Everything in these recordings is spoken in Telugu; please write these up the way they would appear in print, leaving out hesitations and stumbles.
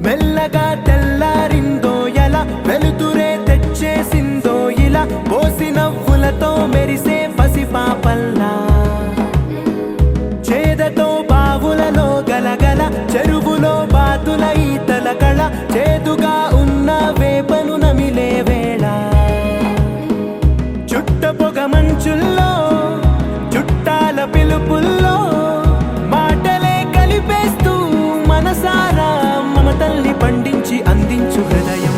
మెల్లగా తెల్లారిందో ఎలా వెలుతురే తెచ్చేసిందో ఇలా పోసి నవ్వులతో మెరిసే పసిపాపల్లా చేదతో బావులలో గలగల చెరువులో బాతుల ఈతల కళ చేదుగా ఉన్న వేపను నమిలే వేళ చుట్ట పొగ మంచుల్లో చుట్టాల పిలుపుల్లో మాటలే కలిపేస్తూ మనసారా మమతల్ని పండించి అందించు హృదయం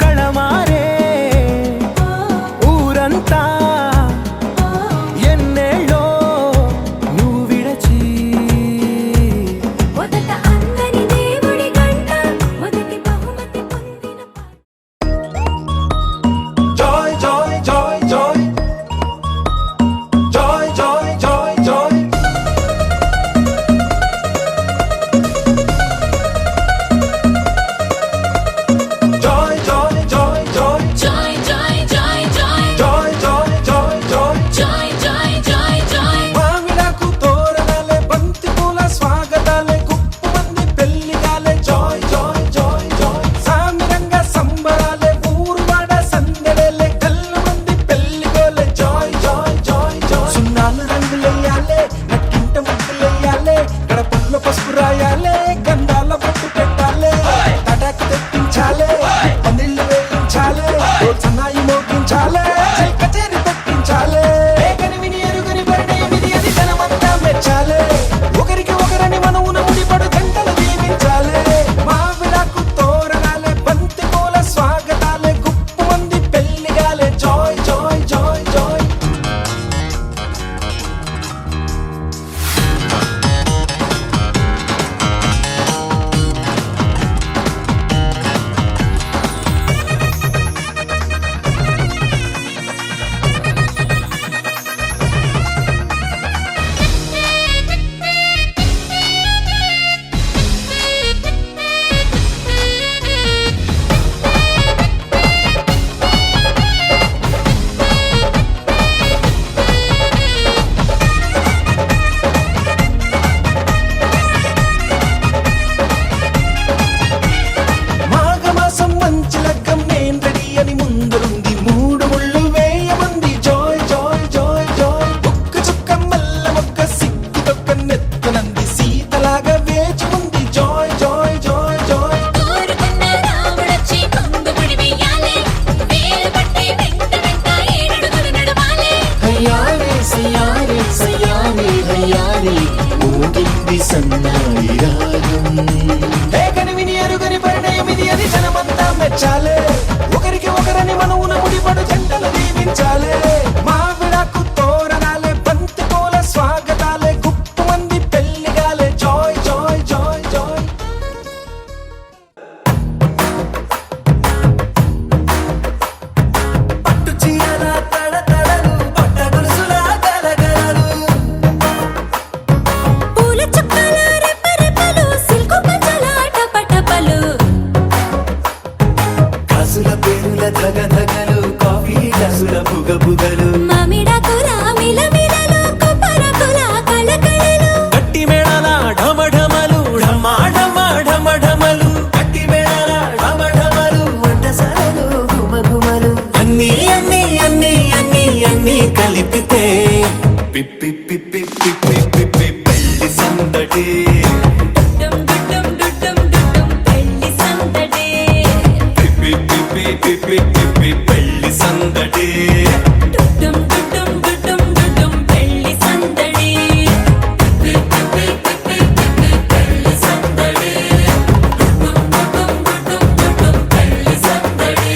కళమారే ఊరంతా ఎన్నేళ్ళో నువ్వు విడచి మొదట అందని దేవుడి గంట మొదటి బహుమతి పొందిన joy joy joy joy joy joy joy joy మెచ్చాలే ఒకరికి ఒకరని మనవున ముడిపడు జంటలు దీవించాలే మా విడాకు తోరణాలే బంతి పూల స్వాగతాలే గుప్పు మంది పెళ్లిగాలే జాయ్ జాయ్ జాయ్ జాయ్ పట్టు చీర తడతడలు పట్ట గొలుసుల గలగలలు పూల చుక్కల రెపరెపలు సిల్కు పిప్పి పిప్పి పిప్పి పిప్పి పెళ్లి సందడి డుడ్డం డుడ్డం డుడ్డం డుడ్డం పెళ్లి సందడి పిప్పి పిప్పి పిప్పి పిప్పి పెళ్లి సందడి డుడ్డం డుడ్డం డుడ్డం డుడ్డం పెళ్లి సందడి పిప్పి పిప్పి పిప్పి పెళ్లి సందడి డుడ్డం డుడ్డం డుడ్డం డుడ్డం పెళ్లి సందడి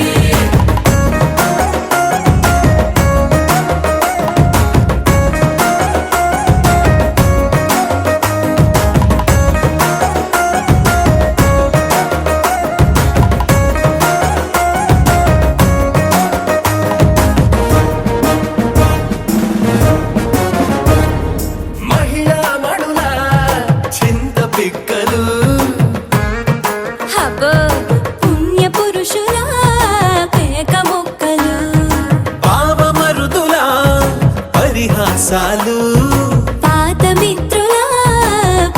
మహిళా మడుల చింత పిక్కలు హబో పుణ్య పురుషుల కేక మొక్కలు పావమరుదుల పరిహాసాలు పాత మిత్రుల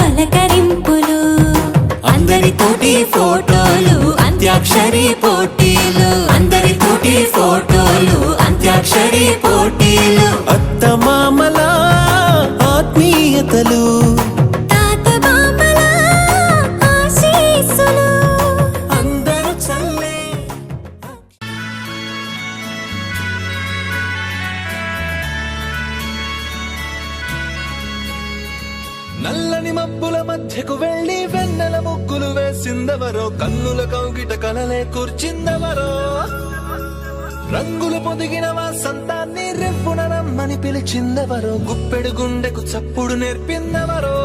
పలకరింపులు అందరితోటి ఫోటోలు అంత్యాక్షరి పోటీలు అందరితోటి ఫోటోలు అంత్యాక్షరి పోటీలు అత్తమామల ఆత్మీయతలు తాత బామ్మల ఆశీస్సులు అందరూ చల్లే నల్లని మబ్బుల మధ్యకు వెళ్ళి వెన్నెల ముగ్గులు వేసిందెవరో కన్నుల కౌగిట కలలే కూర్చిందెవరో రంగులు పొదిగిన వాసంతాన్ని రెప్పున రమ్మని పిలిచిందెవరో గుప్పెడు గుండెకు చప్పుడు నేర్పిందెవరో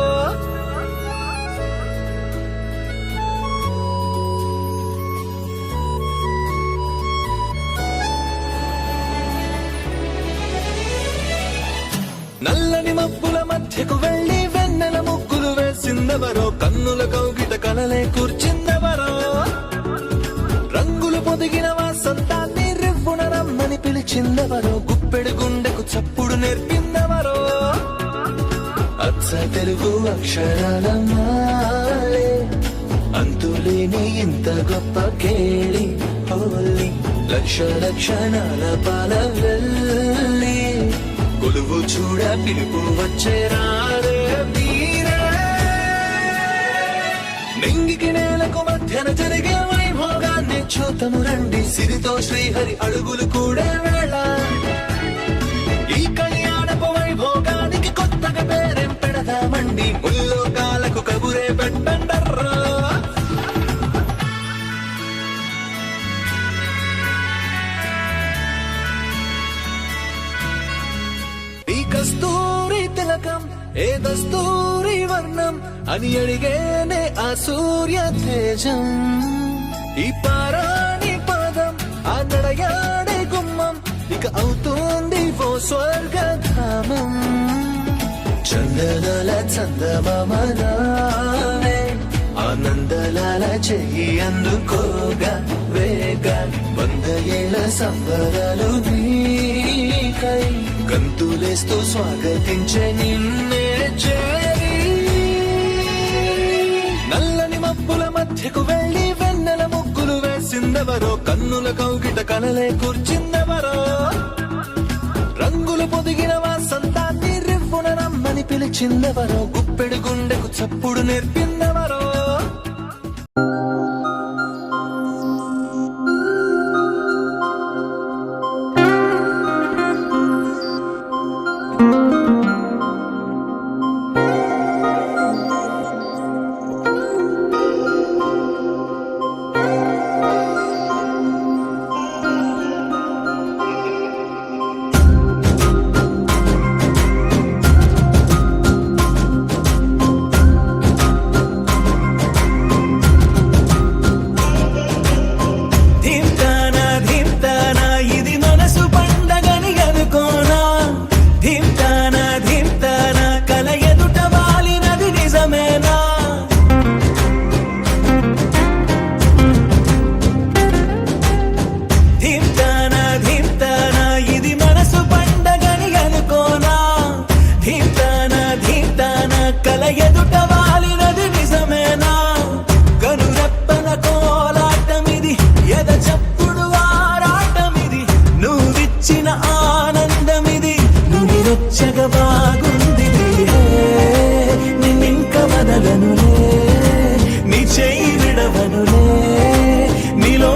నల్లని మబ్బుల మధ్యకు వెళ్ళి వెన్నెల ముగ్గులు వేసిందెవరో కన్నుల కౌగిట కలలే కూర్చిందెవరో రంగులు పొదిగిన వాసంతాన్ని రివ్వున రమ్మని పిలిచిందెవరో గుప్పెడు గుండెకు చప్పుడు నేర్పిందెవరో అచ్చ తెలుగు అక్షరాల మాలే అంతులేని ఇంత గొప్ప కేళి హోలీ లక్ష లక్షణాల పాల వెళ్ళి కొలువు చూడ పిలుపు వచ్చే రారే మీరే నింగికి నేలకు మధ్యన జరిగే వైభోగాన్ని చూతము రండి సిరితో శ్రీహరి అడుగులు కూడా వేళ ఈ కళ్యాణపు వైభోగానికి కొత్తగా పేరేం పెడదామండి ముల్లోకాలకు కబురే పెట్టండర్రా ఈ కస్తూరి తిలకం ఏ దస్తూరి వర్ణం అని అడిగేనే ఆ సూర్య తేజం ఈ పారాణి పాదం ఆ నడయాడే గుమ్మం ఇక అవుతుంది ఓ స్వర్గధామం చందనాల చందమామనావే ఆనందలాల చెయ్యి అందుకోగా వేగ 100 ఏళ్ల సంబరాలు నీకై గంతులేస్తూ స్వాగతించే నిన్నే చేరి నల్లని మబ్బుల మధ్యకు వెళ్ళి వెన్నెల ముగ్గులు వేసిందెవరో కన్నుల కౌగిట కలలే కూర్చిందెవరో రంగులు పొదిగిన వాసంతాన్ని రివ్వున రమ్మని పిలిచిందెవరో గుప్పెడు గుండెకు చప్పుడు నేర్పిందెవరో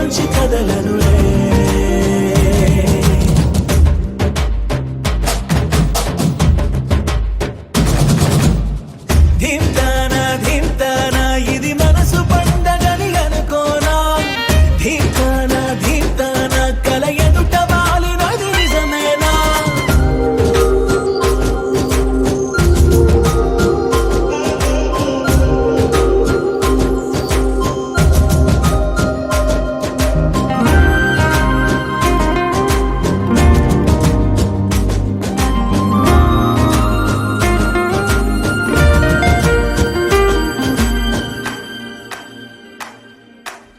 నుంచి కదలనులే. ధీమ్తానా ధీమ్తానా ఇది మనసు పండగని అనుకోనా. ధీమ్తానా ధీమ్తానా కల ఎదుట వాలినది నిజమేనా.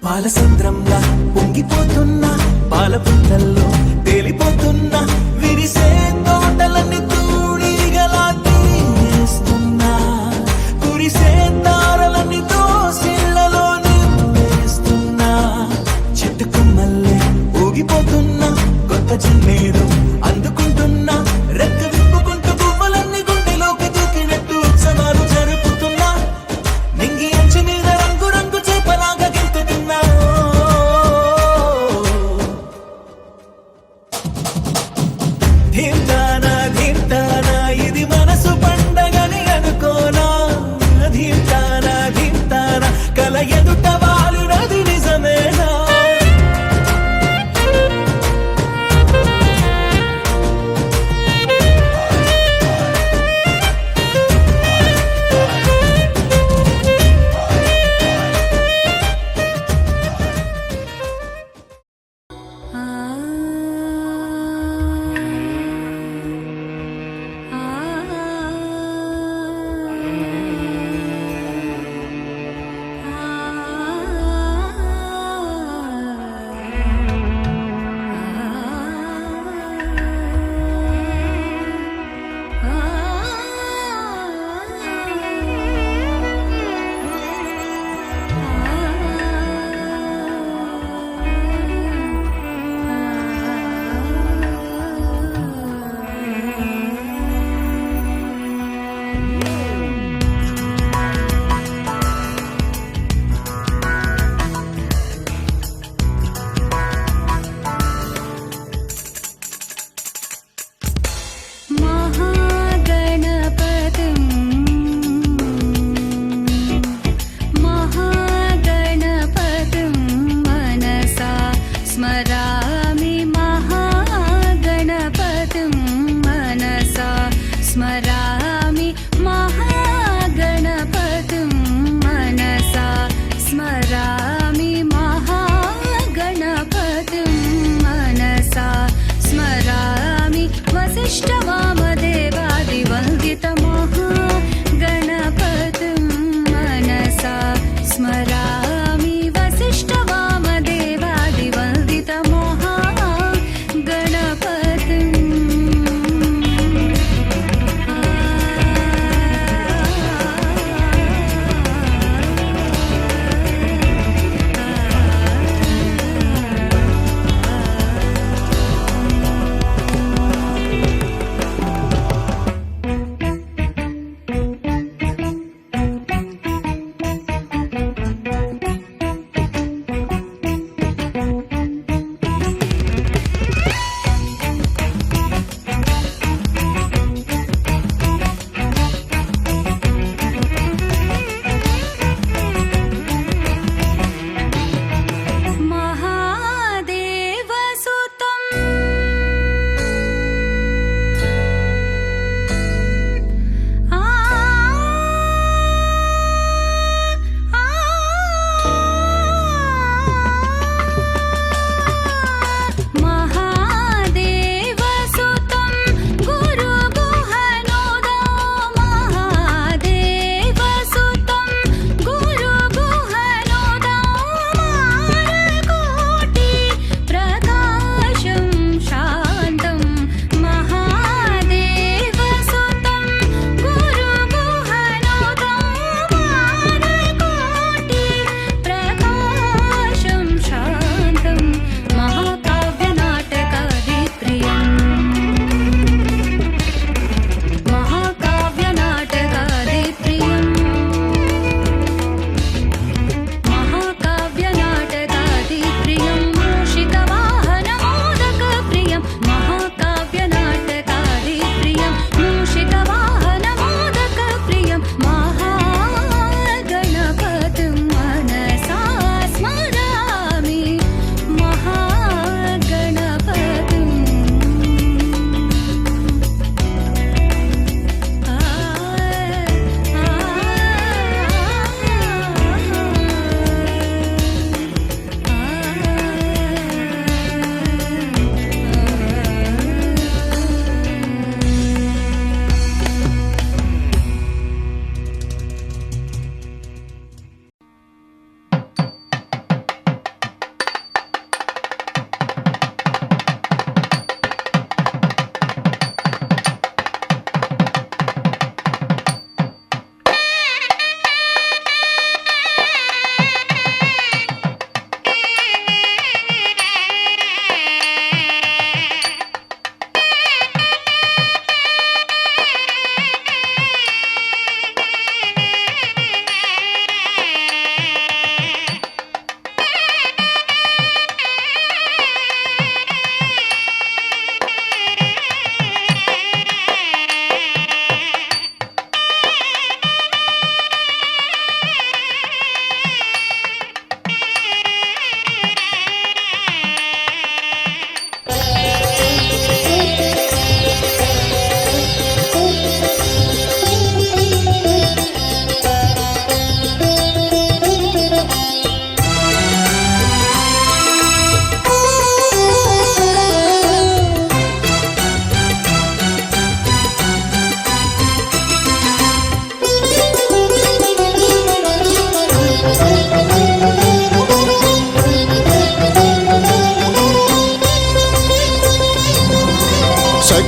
పాలసంద్రంలా పొంగిపోతున్నా, పాల పుంతల్లో తేలిపోతున్నా, విరిసే తోటలన్నీ తూడిగలా తీస్తున్నా, కురిసే తారలన్నీ దోసిళ్లలో నింపేస్తున్నా. చెట్టు కొమ్మల్లే ఊగిపోతున్నా, కొత్త జన్మేదో అందుకుంటున్నా, రెక్క విప్పుకుంటూ పువ్వులన్నీ గుండెలోకి దూకినట్టు ఉత్సవాలు జరుపుతున్నా. నింగి అంచు మీద రంగు రంగు చేపలాగా గెంతుతున్నా. ధీమ్తానా ధీమ్తానా ఇది మనసు పండగని అనుకోనా. ధీమ్తానా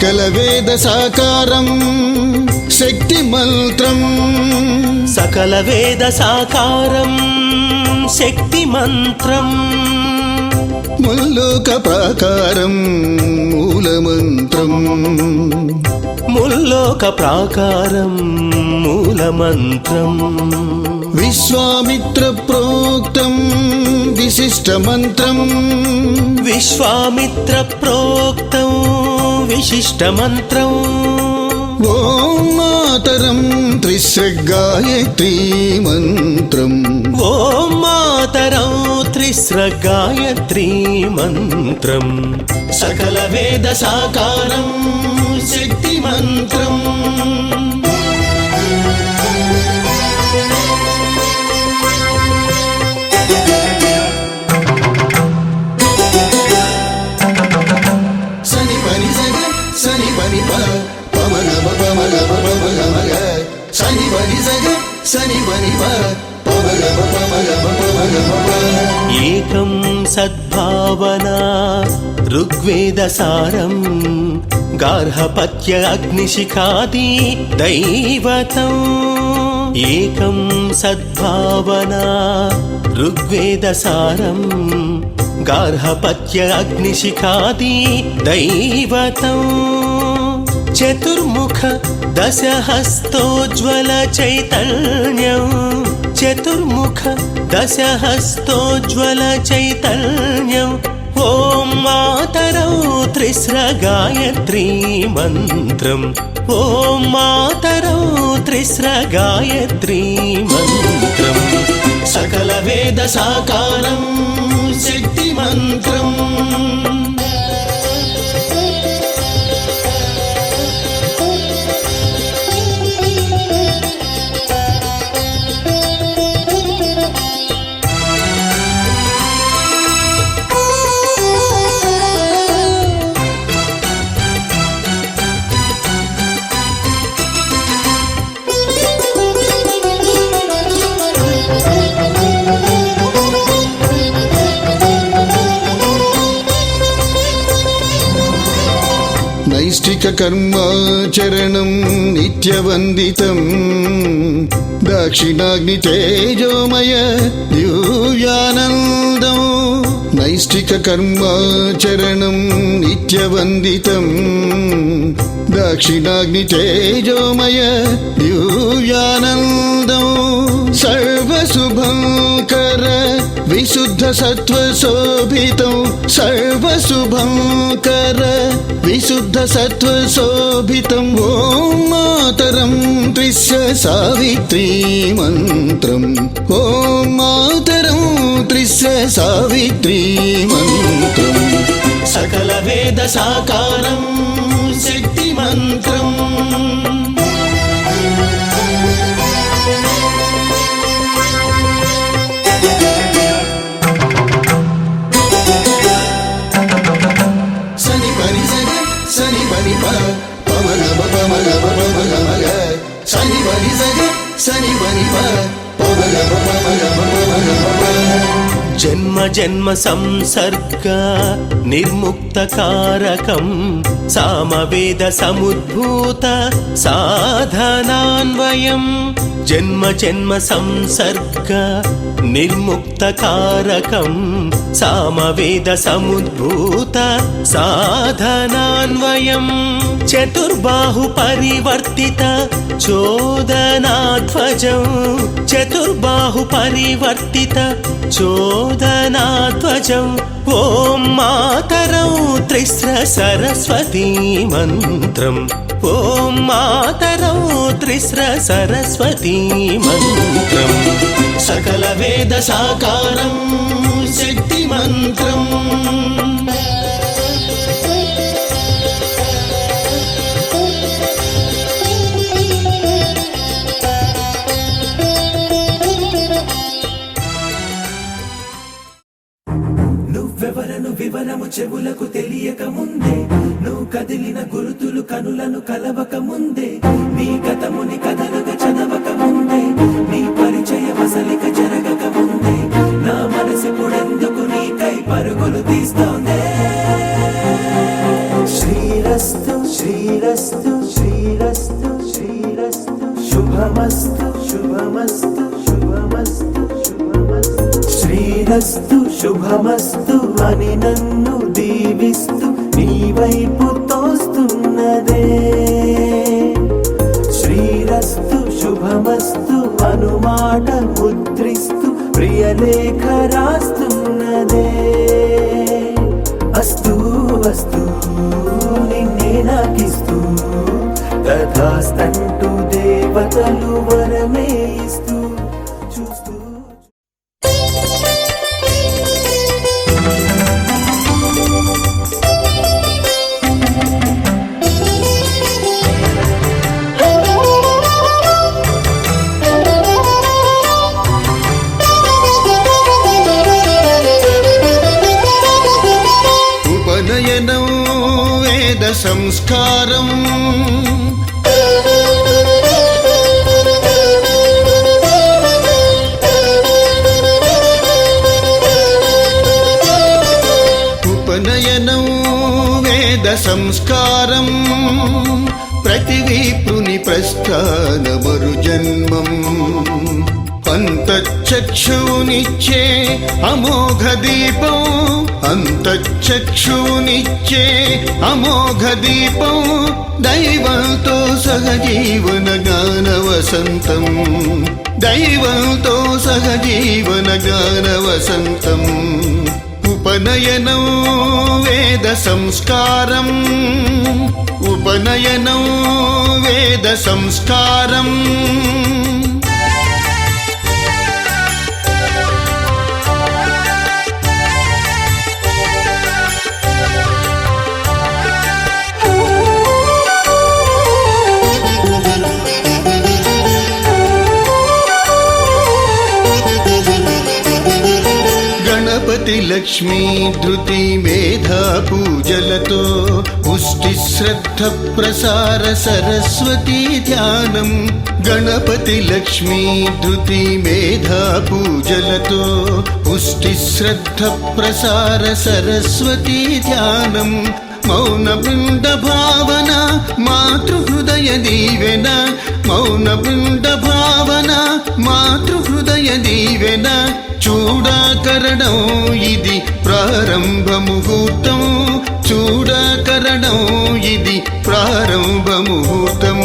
సకల వేద సాకారం శక్తి మంత్రం సకల వేద సాకారం శక్తి మంత్రం ముల్లోక ప్రాకారం మూల మంత్రం ముల్లోక ప్రాకారం మూల మంత్రం విశ్వామిత్ర ప్రోక్తం విశిష్ట మంత్రం విశ్వామిత్ర ప్రోక్తం విశిష్ట మంత్రం ఓం మాతరం త్రిశ్రగాయత్రీ మంత్రం ఓం మాతరం త్రిస్ర గాయత్రీ మంత్రం సకల వేద సాకారం శక్తి మంత్రం సని పని సగ సని పని ప పమగ పమగ పమగ మగ సని పని సగ సని పని ప పమగ పమగ పమగ మగ ఏకం సద్భావనా ఋగ్వేద సారం గార్హపత్య అగ్నిశిఖాది దైవతం ఏకం సద్భావనా ఋగ్వేద సారం గార్హపత్య అగ్నిశిఖాది దైవతం చతుర్ముఖ దశహస్తోజ్వల చైతన్యం చతుర్ముఖ దశహస్తోజ్వల చైతన్యం ఓం మాతరం త్రిస్ర గాయత్రీ మంత్రం ఓం మాతరం త్రిస్ర గాయత్రీ మంత్రం సకల వేద సాకారం శక్తి మంత్రం నైష్టిక కర్మాచరణం నిత్యవందితం దక్షిణాగ్ని తేజోమయ దివ్యానందం నైష్టిక కర్మాచరణం నిత్యవందితం దక్షిణాగ్ని తేజోమయ దివ్యానందం సర్వశుభంకర విశుద్ధ సత్వ శోభితం సర్వశుభంకర విశుద్ధ సత్వ శోభితం ఓం మాతరం త్రిస్య సావిత్రీ మంత్రం ఓం మాతరం త్రిస్య సావిత్రీ మంత్రం సకల వేద సాకారం శక్తి మంత్రం సని పని ప పమగ పమగ పమగ మగ సని పని సగ సని పని ప పమగ పమగ పమగ మగ జన్మ జన్మ సంసర్గ నిర్ముక్త కారకం సామవేద సముద్భూత సాధనాన్వయం జన్మ జన్మ సంసర్గ నిర్ముక్త కారకం సామవేద సముద్భూత సాధనాన్వయం చతుర్బాహు పరివర్తిత చోదనాధ్వజం చతుర్బాహు పరివర్తిత చోదనాధ్వజం ఓం మాతరం త్రిస్ర సరస్వతీ మంత్రం ఓం మాతరం త్రిస్ర సరస్వతీ మంత్రం సకల వేద సాకారం శక్తి మంత్రం నువ్వెవరను వివరము చెవులకు తెలియక ముందే నువ్వు కదిలిన గురుతులు కనులను కలవక ముందే నీ గతముని కథలుగా చదవక ముందే నీ పరిచయ వసలిక జరగక ముందే నా మనసిపుడెందుకు నీకై పరుగులు తీస్తోందే శ్రీరస్తు శ్రీ శ్రీరస్తు శుభమస్తు అని నన్ను దీవిస్తూ నీ వైపు తోస్తున్నదే. శ్రీరస్తు శుభమస్తు అనుమాట ముద్రిస్తూ ప్రియలేఖ రాస్తున్నదే. అస్తు అస్తు నిన్నే నాకిస్తూ తథాస్తంటూ దేవతలు వరమే ఇస్తూ చూస్తూ. ఉపనయనం వేద సంస్కారం ఉపనయనం వేద సంస్కారం ప్రతి విప్రుని ప్రస్థాన మరు జన్మం అంతఃచక్షునిచ్చే అమోఘ దీపం అంతఃచక్షునిచ్చే అమోఘ దీపం దైవంతో సహజీవన గాన వసంతం దైవంతో సహజీవన గాన వసంతం ఉపనయనం వేద సంస్కారం ఉపనయనం వేద సంస్కారం గణపతి లక్ష్మీ ధృతి మేధా పూజలతో పుష్టి శ్రద్ధ ప్రసార సరస్వతీ ధ్యానం గణపతి లక్ష్మీ ధృతి మేధా పూజలతో పుష్టి శ్రద్ధ ప్రసార సరస్వతీ ధ్యానం మౌన బృంద భావన మాతృహృదయ దీవెన మౌన బృంద భావన మాతృహృదయ దీవెన చూడాకరణం ఇది ప్రారంభ ముహూర్తం చూడాకరణం ఇది ప్రారంభ ముహూర్తం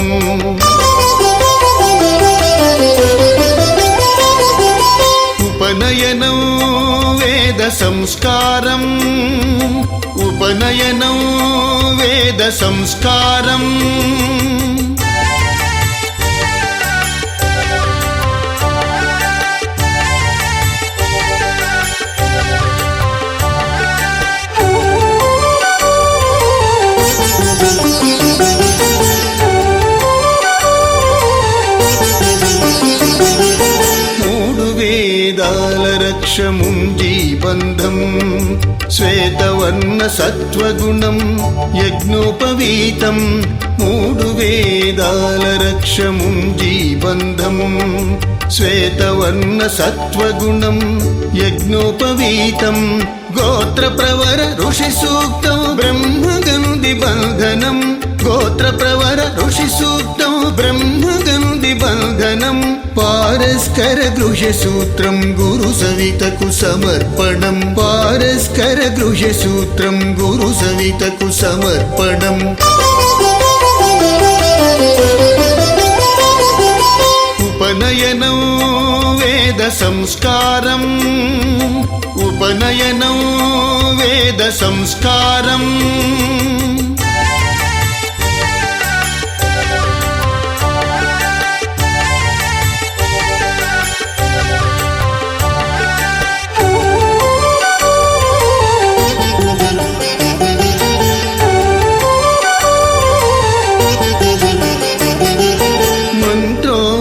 ఉపనయనం వేద సంస్కారం ఉపనయనం వేద సంస్కారం రక్షముం జీబంధం శ్వేతవర్ణ సత్వగుణం యజ్ఞోపవీతం మూడు వేదాల రక్షముం జీబంధం శ్వేతవర్ణ సత్వగుణం యజ్ఞోపవీతం గోత్ర ప్రవర ఋషి సూక్తం బ్రహ్మగనుది బంధనం గోత్ర ప్రవర ఋషి సూక్తం బ్రహ్మగనుది బంధనం పారస్కర గృహ్య సూత్రం గురు సవితకు సమర్పణం పారస్కర గృహ్య సూత్రం గురు సవితకు సమర్పణం ఉపనయనం వేద సంస్కారం ఉపనయనం వేద సంస్కారం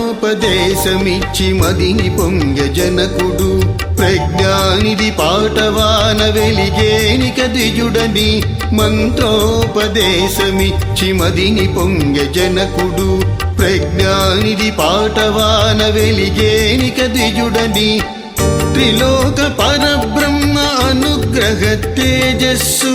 మంత్రోపదేశమిచ్చి మదిని పొంగ జనకుడు ప్రజ్ఞానిధి పాటవాన వెలిగేనిక ద్విజుడని మంత్రోపదేశమిచ్చి మదిని పొంగ జనకుడు ప్రజ్ఞానిధి పాటవాన వెలిగేనిక ద్విజుడని త్రిలోక పరబ్రహ్మ అనుగ్రహ తేజస్సు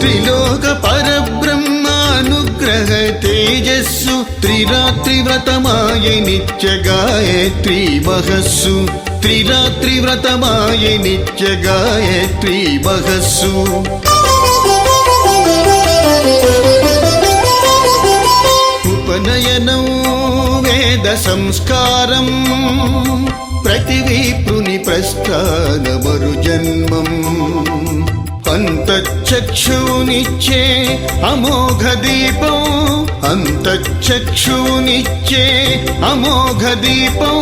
త్రిలోక పరబ్రహ్మ అనుగ్రహ తేజస్సు త్రిరాత్రి వ్రతమాయ నిత్య గాయత్రీ మహస్సు త్రిరాత్రి వ్రతమాయే నిత్య గాయత్రీ మహస్సు ఉపనయనం వేద సంస్కారం ప్రతి విప్రుని ప్రస్థాన మరు జన్మం అంతఃచక్షునిచ్చే అమోఘ దీపం అంతఃచక్షునిచ్చే అమోఘ దీపం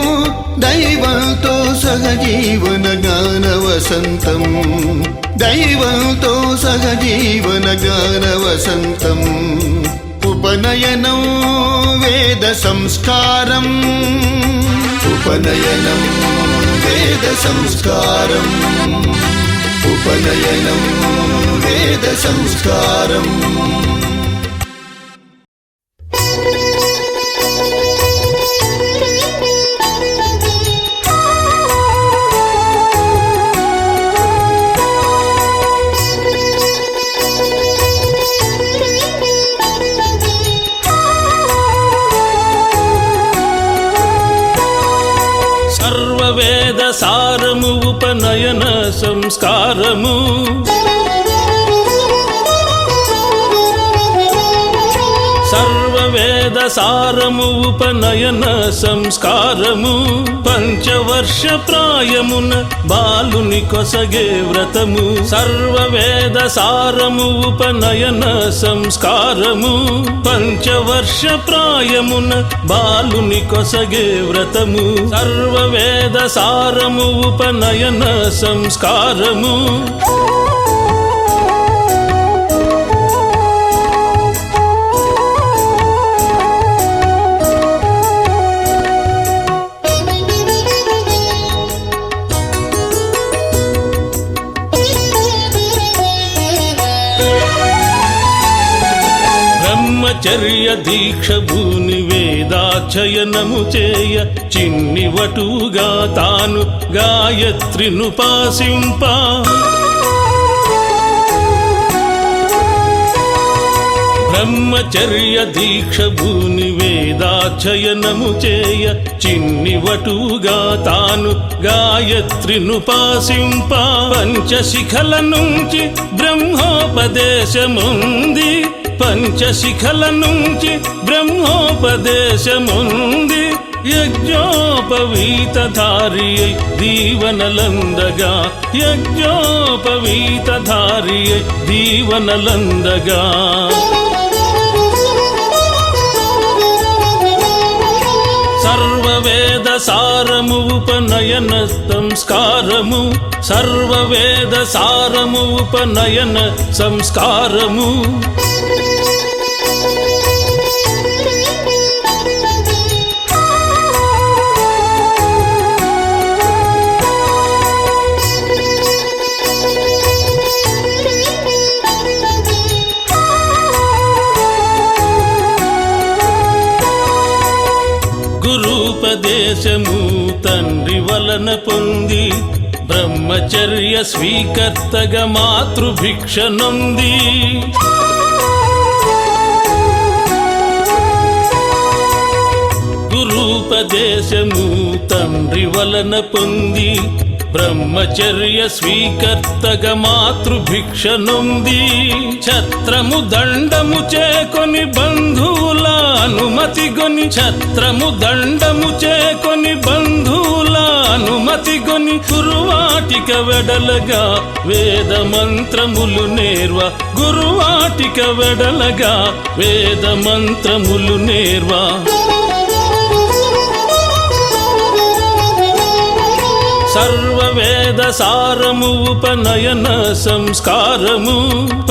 దైవంతో సహజీవన గాన వసంతం దైవంతో సహజీవన గాన వసంతం ఉపనయనం వేద సంస్కారం ఉపనయనం వేద సంస్కారం ఉపనయనం వేద సంస్కారం సర్వవేద సారము ఉపనయన సంస్కారము సర్వవేద సారము ఉపనయన సంస్కారము పంచవర్ష ప్రాయమున బాలుని కొసగే వ్రతము సర్వవేద సారము ఉపనయన సంస్కారము పంచవర్ష ప్రాయమున బాలుని కొసగే వ్రతము సర్వవేద సారము ఉపనయన సంస్కారము బ్రహ్మచర్య దీక్ష భూని వేదాధ్యయనము చేయ చిన్ని వటుగా తాను గాయత్రిను పాసింప బ్రహ్మచర్య దీక్ష భూని వేదాధ్యయనము చేయ చిన్ని వటుగా తాను గాయత్రిను పాసింప పంచశిఖల నుంచి బ్రహ్మోపదేశముంది పంచశిఖల నుంచి బ్రహ్మోపదేశముంది యజ్ఞోపవీతధారి దీవనలందగా యజ్ఞోపవీతధారి దీవనలందగా సర్వవేద సారము ఉపనయన సంస్కారము సర్వవేద సారము ఉపనయన సంస్కారము గురూపదేశము తండ్రి వలన పొంది బ్రహ్మచర్య స్వీకర్తగా మాతృభిక్ష నొంది గురూపదేశము తండ్రి వలన పొంది బ్రహ్మచర్య స్వీకర్తగా మాతృభిక్ష నొంది ఛత్రము దండము చేకొని బంధువుల అనుమతి గొని ఛత్రము దండము చేకొని బంధువుల అనుమతి గొని గురువాటిక వెడలగా వేద మంత్రములు నేర్వ గురువాటిక వెడలగా వేద మంత్రములు నేర్వ సర్వవేద సారము ఉపనయన సంస్కారము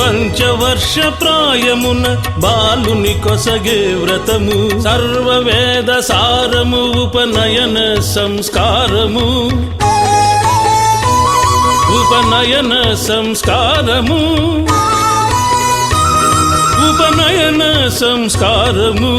పంచవర్ష ప్రాయమున బాలుని కొసగే వ్రతము సర్వవేద సారము ఉపనయన సంస్కారము ఉపనయన సంస్కారము ఉపనయన సంస్కారము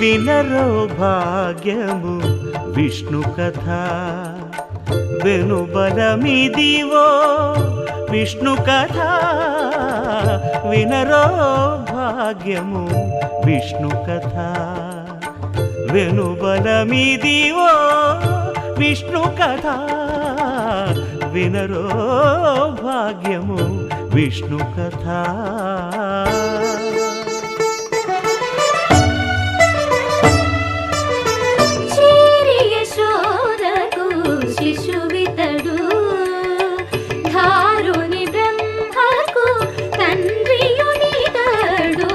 వినరో భాగ్యము విష్ణు కథ వెనుబలమిదివో విష్ణు కథ వినరో భాగ్యము విష్ణు కథ వెనుబలమిదివో విష్ణు కథ వినరో భాగ్యము విష్ణు కథ చేరి యశోదకు శిశువితడు ధారుని బ్రహ్మకు తండ్రియునితడు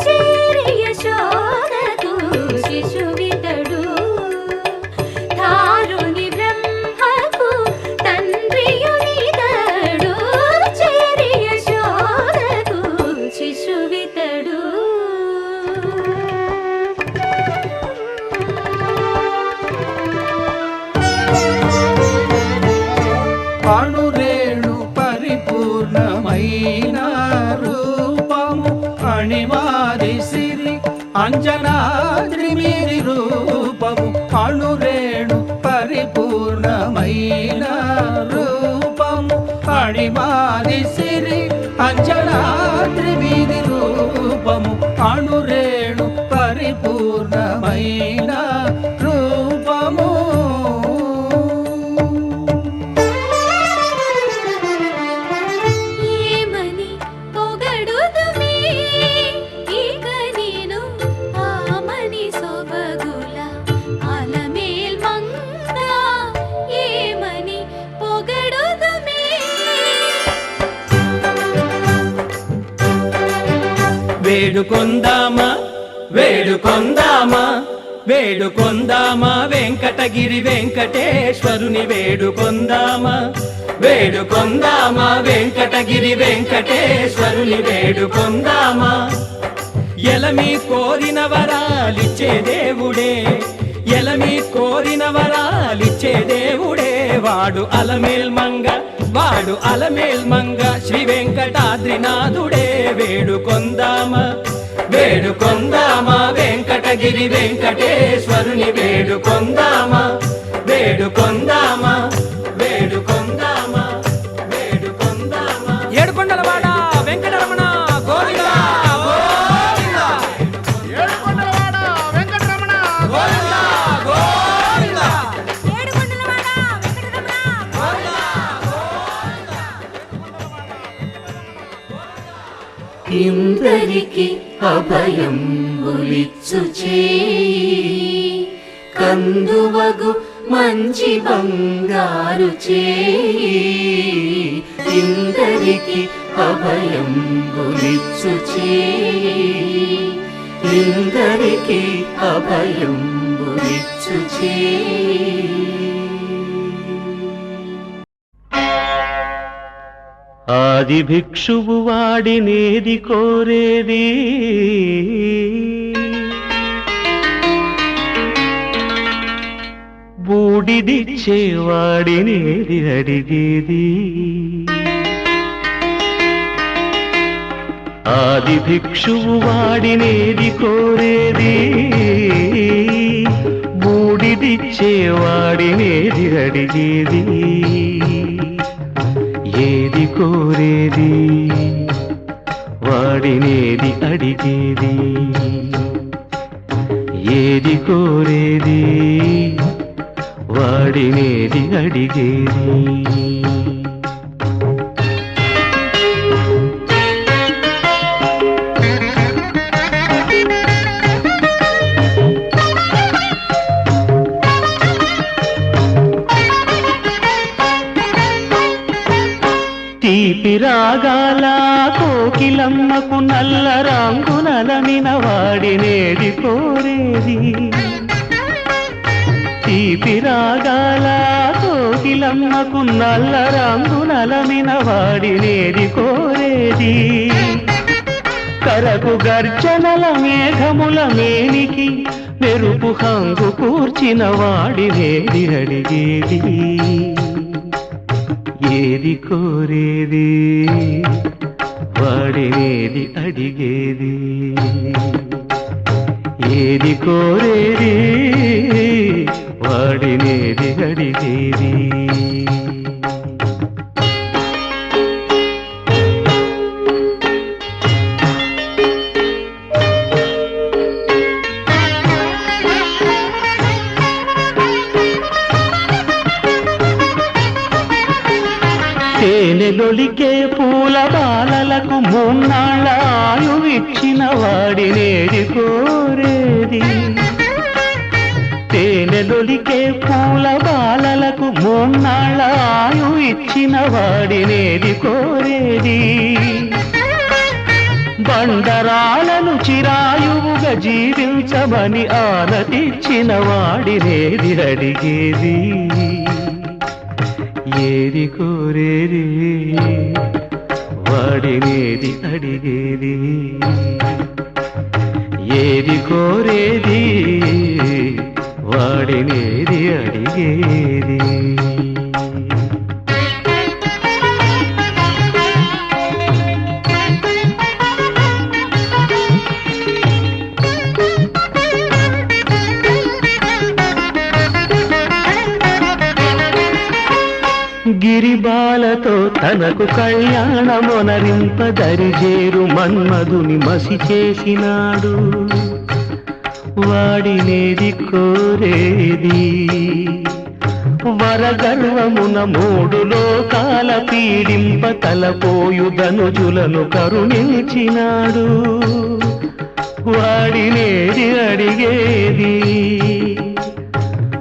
చేరి యశోదకు శిశువితడు ధారుని బ్రహ్మకు తండ్రియునితడు చేరి యశోదకు శిశువితడు అణురేణు పరిపూర్ణమైన రూపము అణిమాది సిరి అంజనాద్రి మీది రూపము అణురేణు పరిపూర్ణమైన రూపము అణిమాది సిరి అంజనాద్రి మీది రూపము అణురేణు పరిపూర్ణమైన రూపము ఏమని పొగడుదుమే ఇక నేను ఆమని సొబగుల అలమేల్ మంగ ఏమని పొగడుదుమే వేడుకొందామా వేడుకొందామా వేడుకొందామా వెంకటగిరి వెంకటేశ్వరుని వేడుకొందామా వేడుకొందామా వెంకటగిరి వెంకటేశ్వరుని వేడుకొందామా ఎలమి కోరిన వరాలిచ్చే దేవుడే ఎలమి కోరిన వరాలిచ్చే దేవుడే వాడు అలమేల్ మంగ శ్రీ వెంకటాద్రినాథుడే వేడుకొందామా వేడుకొందామా వెంకటగిరి వెంకటేశ్వరుని వేడుకొందామా వేడుకొందామా వేడుకొందామా వేడుకొందామా ఏడుకొండలవాడ వెంకటరమణ గోవిందా గోవిందా ఏడుకొండలవాడ వెంకటరమణ గోవిందా గోవిందా ఏడుకొండలవాడ వెంకటరమణ ఇందరికి అభయం ఉలిచ్చు చేయి కందువగు మంచి బంగారు చేయి ఇందరికి అభయం ఉలిచ్చు చేయి ఇందరికి అభయం ఉలిచ్చు చేయి ఆది భిక్షువు వాడినేది కోరేది బూడిదిచ్చేవాడినేది అడిగేది ఆది భిక్షువు వాడినేది కోరేది బూడిదిచ్చేవాడినేది అడిగేది ఏది కోరేది వాడినేది అడిగేది ఏది కోరేది వాడినేది అడిగేది తీపి రాగాల కోకిలమ్మకు నల్ల రంగునలమిన వాడినేది కోరేది తీపి రాగాల కోకిలమ్మకు నల్ల రంగునలమిన వాడినేది కోరేది కరకు గర్జనల మేఘముల మేనికి మెరుపు హంగు కూర్చిన వాడినేది అడిగేది ఏది కోరేది వాడినేది అడిగేది ఏది కోరేది వాడినేది అడిగేది. తేనెలొలికే పూల బాలలకు మూన్నాళ్ళ ఆయువిచ్చిన వాడినేది కోరేది. తేనెలొలికే పూల బాలలకు మూన్నాళ్ళ ఆయువిచ్చిన వాడినేది కోరేది. బండరాలను చిరాయువుగా జీవించమని ఆనతిచ్చిన వాడినేది అడిగేది. ఏది కోరేది వాడినేది అడిగేది. ఏది కోరేది వాడినేది అడిగేది. గిరిబాలతో తనకు కళ్యాణమొనరింపదరిజేరు మన్మధుని మసి చేసినాడు. వాడినేది కోరేది. వరగర్వమున మూడు లోకాల పీడింప తలపోయు ధనుజులను కరుణించినాడు. వాడినేది అడిగేది.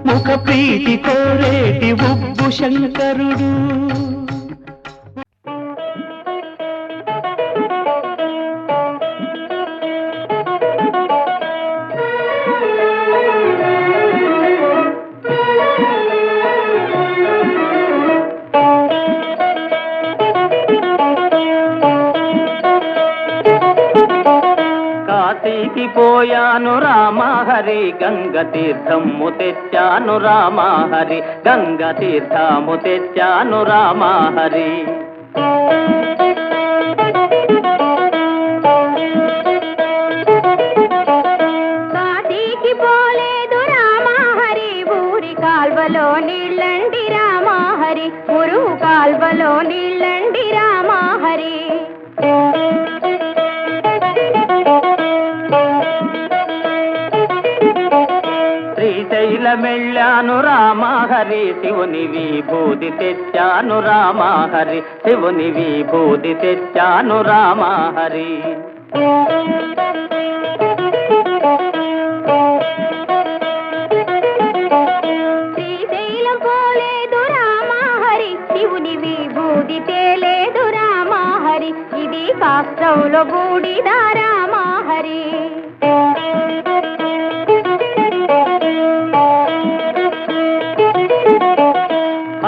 ముఖ ప్రీతి కోరేటి ఉబ్బు శంకరుడు. కాశీకి పోయాను రామహరి, గంగ తీర్థము తెచ్చాను రామహరి, గంగ తీర్థము తెచ్చాను రామహరి. కాశీకి పోలేదు రామహరి, ఊరి కాల్వలో నీళ్ళండి రామహరి, ఊరు కాల్వలో నీళ్ళండి రామహరి. శ్రీశైలమెళ్ళాను రామహరి, శివుని విభూది తెచ్చాను రామహరి, శివుని విభూది తెచ్చాను రామహరి. శ్రీశైలం పోలేదు రామహరి, శివుని విభూది తేలేదు రామహరి, ఇది కాష్టంలో బూడిద రామహరి.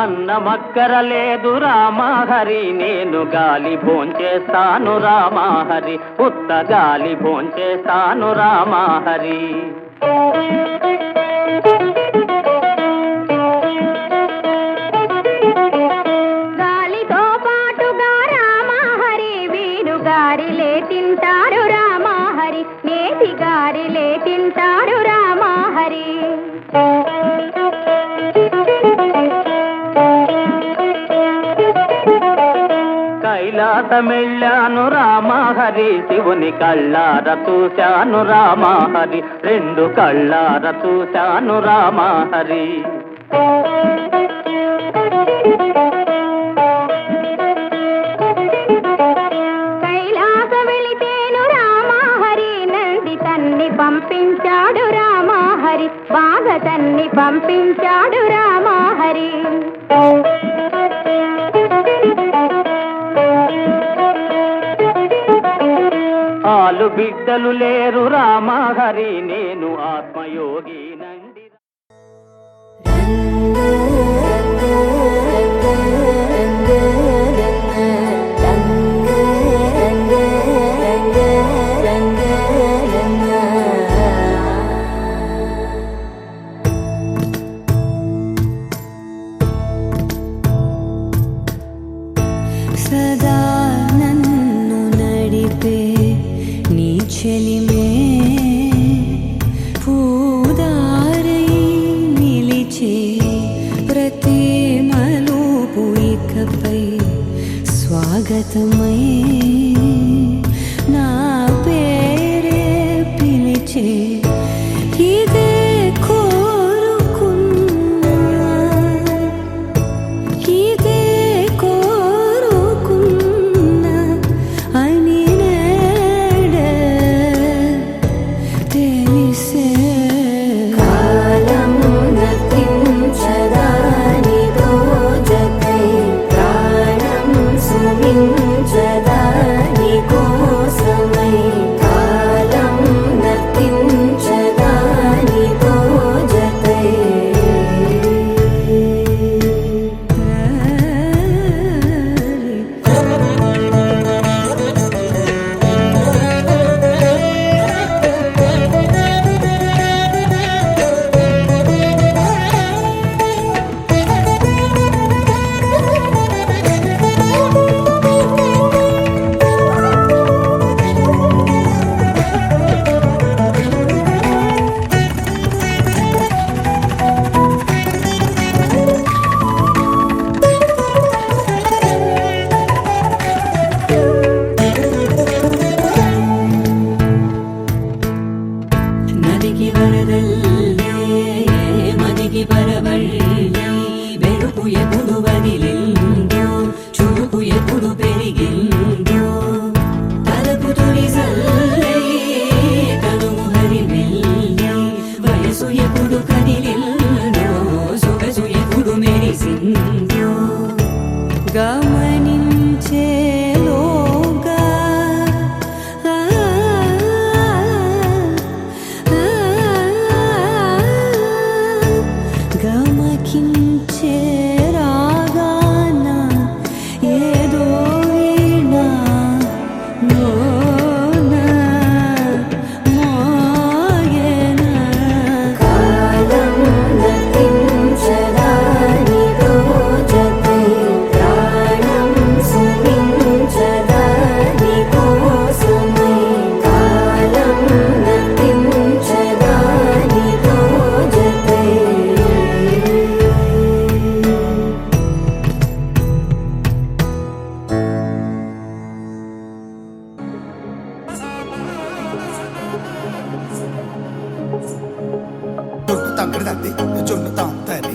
అన్నమక్కర లేదు రామహరి, నేను గాలి భోంచేస్తాను రామహరి, ఉత్త గాలి భోంచేస్తాను రామహరి. గాలితో పాటుగా రామహరి, వీరు గారిలే తింటారు రామహరి, నేతి గారిలే తింటారు రామహరి. కైలాసమెళ్ళాను రామహరి, శివుని కళ్ళార చూశాను రామహరి, రెండు కళ్ళార చూశాను రామహరి. కైలాస వెళితేను రామహరి, నంది తన్ని పంపించాడు రామహరి, బాగా తన్ని పంపించాడు రామహరి. ఆలు బిడ్డలు లేరు రామహరి, నేను ఆత్మయోగి నండి. సదా నన్ను నడిపే నీ చెలిమే పూదారై నిలిచి హస్తమై నా పేరే పిలిచే ఇదే కోరుకున్నా ఇదే కోరుకున్నా అని నేడే తెలిసే కాలం నతించదానితో జతై ప్రాణం సుమించదాని కోసమై కాలం నతించదానితో జతై నదికి వరదల్లే మదికి పరవళ్ళే వెలుపు ఎప్పుడు వదిలిందో చురుకు ఎప్పుడు పెరిగిందో తలపు తొలి సల్లే కనుము హరివెల్లే వయసు ఎప్పుడు కదిలిందో సొగసు ఎప్పుడు మెరిసిందో గమనించేలోగా గమకించే రాగాన ఏదో వీణా లోన మోగేనా కాలం నతించదానితో జతై ప్రాణం సుమించదాని కోసమై కాలం నతించదానితో జతై జొన్ను తంగడి జొన్ను తాంతరి